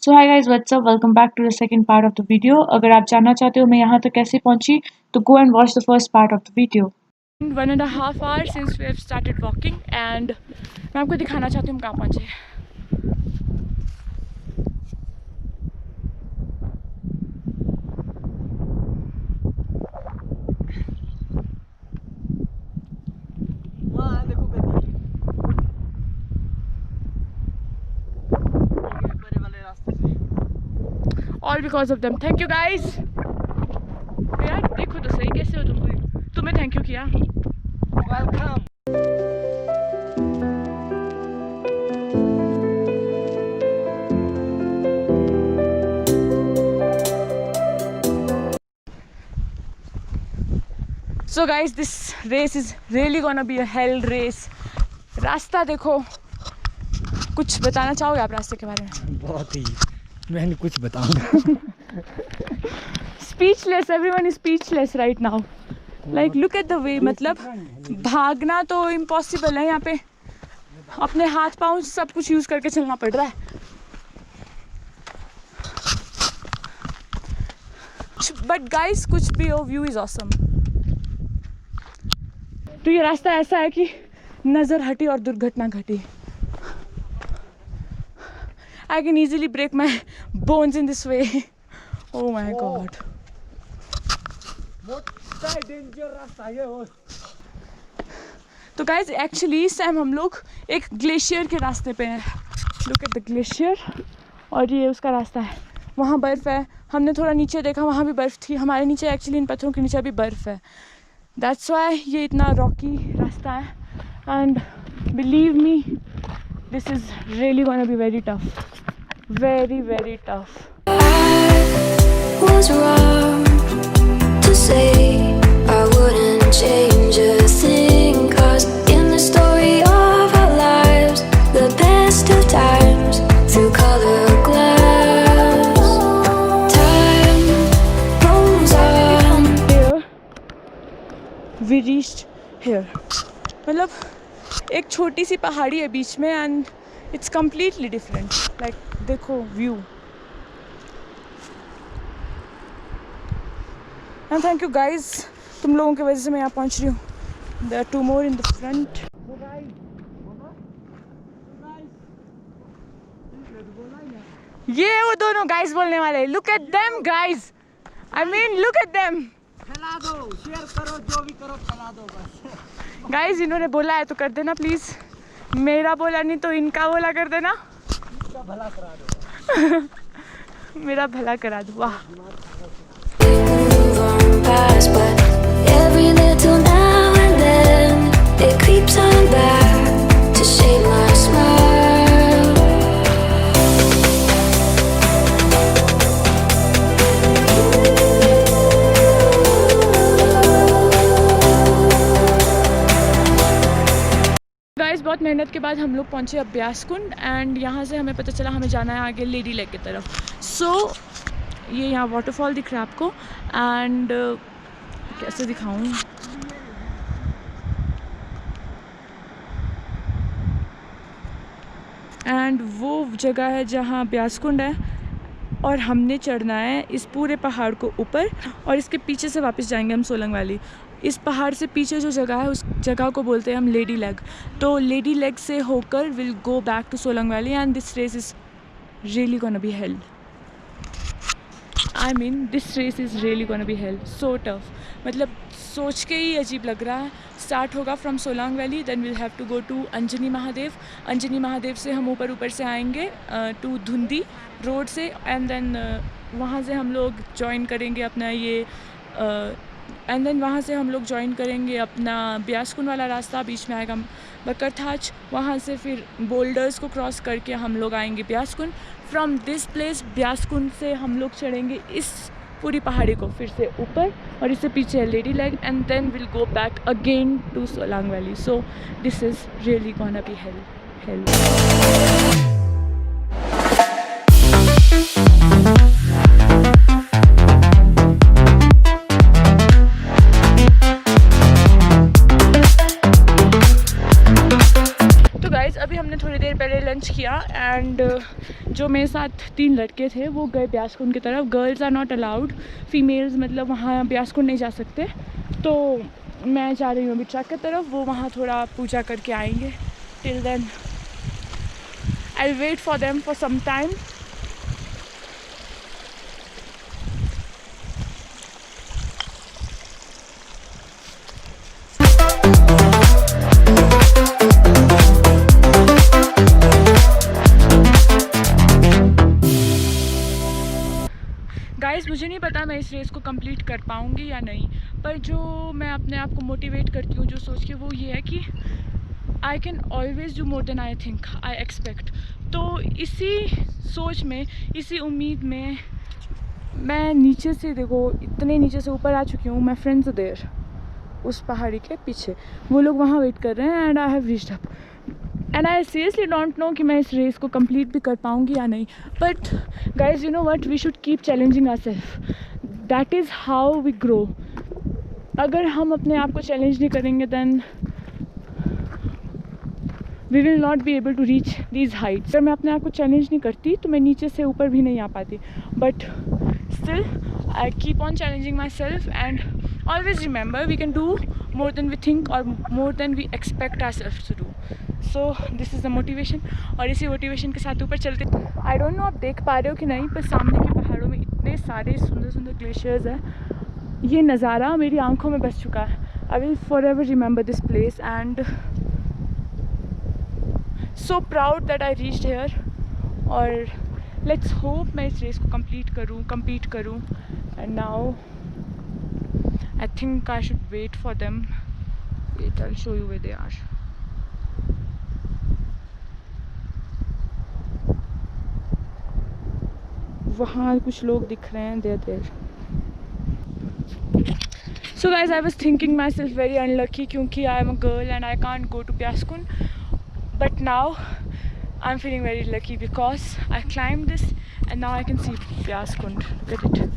So hi guys, what's up, welcome back to the second part of the video. अगर आप जानना चाहते हो मैं यहाँ तक कैसे पहुँची तो go and watch the first part of the video. 1.5 hours since we have started walking and मैं आपको दिखाना चाहती हूँ हम कहाँ पहुँचे। All because of them. Thank you guys. यार देखो तो सही कैसे हो तुम, तुम्हें थैंक यू किया। Welcome. So guys, this race is really gonna be a hell race. रास्ता देखो, कुछ बताना चाहोगे आप रास्ते के बारे में? बहुत ही, मैं नहीं कुछ बताऊंगा। Speechless, everyone is speechless right now. Like look at the way, मतलब भागना तो इम्पॉसिबल है, यहाँ पे अपने हाथ पाँव सब कुछ यूज करके चलना पड़ रहा है। But guys, कुछ भी हो, व्यू इज ऑसम। तो ये रास्ता ऐसा है कि नजर हटी और दुर्घटना घटी। I can easily break my bones in this way. Oh my God. तो गाइज एक्चुअली इस टाइम हम लोग एक ग्लेशियर के रास्ते पे हैं। लुक एट द ग्लेशियर, और ये उसका रास्ता है। वहाँ बर्फ़ है, हमने थोड़ा नीचे देखा, वहाँ भी बर्फ़ थी। हमारे नीचे एक्चुअली इन पत्थरों के नीचे अभी बर्फ़ है। दैट्स वाई ये इतना रॉकी रास्ता है। And believe me, this is really gonna be very tough, very very tough. I was wrong to say I wouldn't change a thing, 'cause in the story of our lives, the best of times through color glass, time rolls on. Here we reached here. मतलब एक छोटी सी पहाड़ी है बीच में and it's completely different. Like देखो view. And thank you guys, तुम लोगों की वजह से मैं यहाँ पहुँच रही हूँ। There are two more in the front. ये वो दोनों गाइज बोलने वाले। Look at them guys, I mean look at them. फैला दो, शेयर करो, जो भी करो फैला दो बस। गाइज इन्होंने बोला है तो कर देना प्लीज। मेरा बोला नहीं तो इनका बोला कर देना। भला करा दो। मेरा भला करा दो। वाह। Move on past, but every little now and then it creeps on back to shape my smile. Guys बहुत मेहनत के बाद हम लोग पहुँचे अब ब्यासकुंड एंड यहाँ से हमें पता चला हमें जाना है आगे लेडी लेक की तरफ। सो ये यहाँ वाटरफॉल दिख रहा है आपको एंड कैसे दिखाऊं, एंड वो जगह है जहाँ ब्यासकुंड है और हमने चढ़ना है इस पूरे पहाड़ को ऊपर और इसके पीछे से वापस जाएंगे हम सोलंग वैली। इस पहाड़ से पीछे जो जगह है उस जगह को बोलते हैं हम लेडी लेग। तो लेडी लेग से होकर will go back to Solang valley and this race is really gonna be hell. I mean this race is really gonna be hell, so tough. मतलब सोच के ही अजीब लग रहा है। स्टार्ट होगा from Solang valley, then will have to go to Anjani Mahadev. Anjani Mahadev से हम ऊपर से आएंगे टू धुंदी रोड से एंड देन वहाँ से हम लोग ज्वाइन करेंगे अपना ये एंड देन वहाँ से हम लोग ज्वाइन करेंगे अपना ब्यासकुंड वाला रास्ता। बीच में आएगा बकरथाच, वहाँ से फिर बोल्डर्स को क्रॉस करके हम लोग आएंगे ब्यासकुंड। फ्रॉम दिस प्लेस ब्यासकुंड से हम लोग चढ़ेंगे इस पूरी पहाड़ी को फिर से ऊपर और इससे पीछे है lady leg and then will go back again to Solang valley. So this is really gonna be hell. तो गाइज अभी हमने थोड़ी देर पहले लंच किया एंड जो मेरे साथ 3 लड़के थे वो गए ब्यासकुंड की तरफ. Girls are not allowed, females मतलब वहाँ ब्यासकुंड नहीं जा सकते. तो मैं जा रही हूँ अभी ट्रक की तरफ. वो वहाँ थोड़ा पूजा करके आएंगे. Till then I wait for them for some time. Guys मुझे नहीं पता मैं इस रेस को कंप्लीट कर पाऊँगी या नहीं, पर जो मैं अपने आप को मोटिवेट करती हूँ जो सोच के, वो ये है कि I can always do more than I think I expect. तो इसी सोच में, इसी उम्मीद में मैं नीचे से, देखो इतने नीचे से ऊपर आ चुकी हूँ. माई फ्रेंड्स आर देयर उस पहाड़ी के पीछे, वो लोग वहाँ वेट कर रहे हैं. And I have reached up and I seriously don't know कि मैं इस रेस को कंप्लीट भी कर पाऊँगी या नहीं. But guys you know what, we should keep challenging ourselves. That is how we grow. अगर हम अपने आप को चैलेंज नहीं करेंगे then we will not be able to reach these heights. अगर मैं अपने आप को चैलेंज नहीं करती तो मैं नीचे से ऊपर भी नहीं आ पाती. But still I keep on challenging myself and always remember we can do more than we think और more than we expect ourself to do. So this is the motivation. और इसी motivation के साथ ऊपर चलते. I don't know आप देख पा रहे हो कि नहीं, पर सामने के पहाड़ों में इतने सारे सुंदर सुंदर ग्लेशियर्स हैं. ये नज़ारा मेरी आंखों में बस चुका है. I will forever remember this place and so proud that I reached here. और लेट्स होप मैं इस रेस को कंप्लीट करूँ. And now I think I should wait for them. Wait, I will show you where they are. वहाँ कुछ लोग दिख रहे हैं. देर. So guys, I was thinking myself very unlucky क्योंकि I am a girl and I can't go to Pyaskund. But now I'm feeling very lucky because I climbed this and now I can see Pyaskund. Look at it.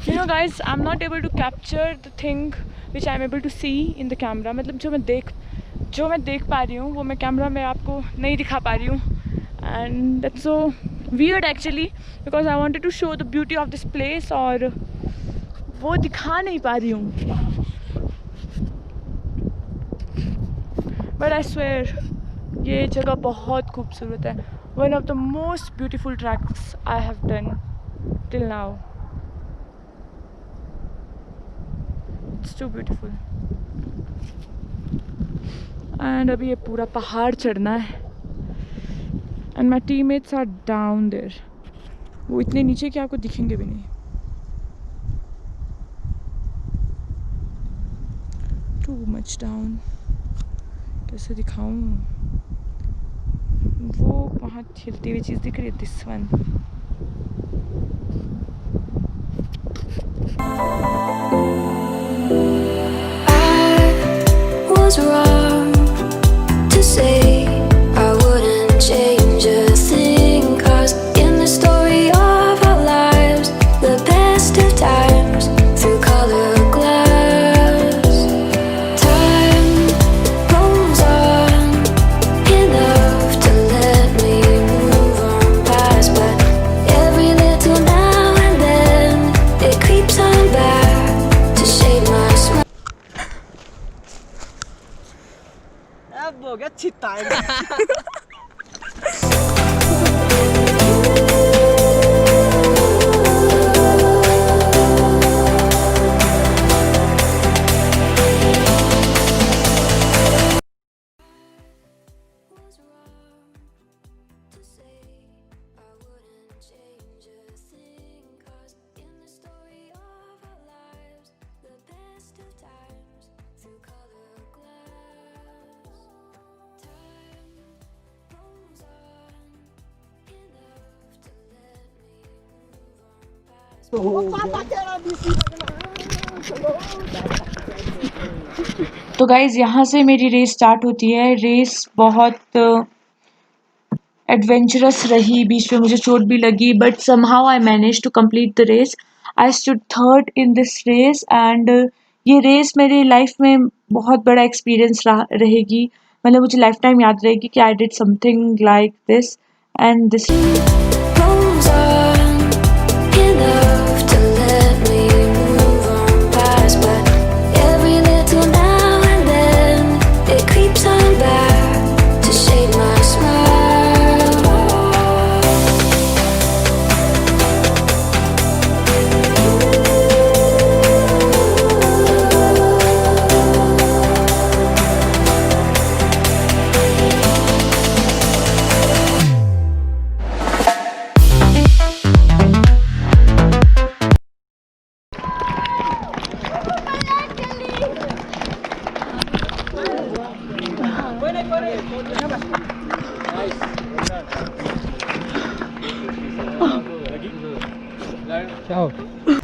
You know guys, I'm not able to capture the thing which I'm able to see in the camera. मतलब जो मैं देख पा रही हूँ वो मैं camera में आपको नहीं दिखा पा रही हूँ. And that's so weird actually because I wanted to show the beauty of this place और वो दिखा नहीं पा रही हूँ. बट आई स्वेयर ये जगह बहुत खूबसूरत है. One of the most beautiful tracks I have done till now. It's too beautiful. And अभी ये पूरा पहाड़ चढ़ना है. And my teammates are down there. वो इतने नीचे कि आपको दिखेंगे भी नहीं. Too much down. कैसे दिखाऊं? वो वहाँ हिलती हुई चीज़ दिख रही है. This one. I was wrong to say I wouldn't change a thing, 'cause in the story of our lives, the best of times through colored glass, time rolls on enough to let me move on past, but every little now and then it creeps on back to shade my smile. अब हो गया छिता. Was wrong to say I wouldn't change a thing, 'cause in the story of our lives, the best of times through colored glass, time rolls on enough to let me move on past. तो guys यहाँ से मेरी race start होती है. Race बहुत adventurous रही. बीच में मुझे चोट भी लगी but somehow I manage to complete the race. I stood third in this race and ये रेस मेरी लाइफ में बहुत बड़ा एक्सपीरियंस रहेगी, मतलब मुझे लाइफ टाइम याद रहेगी कि I did something like this and this. goes on enough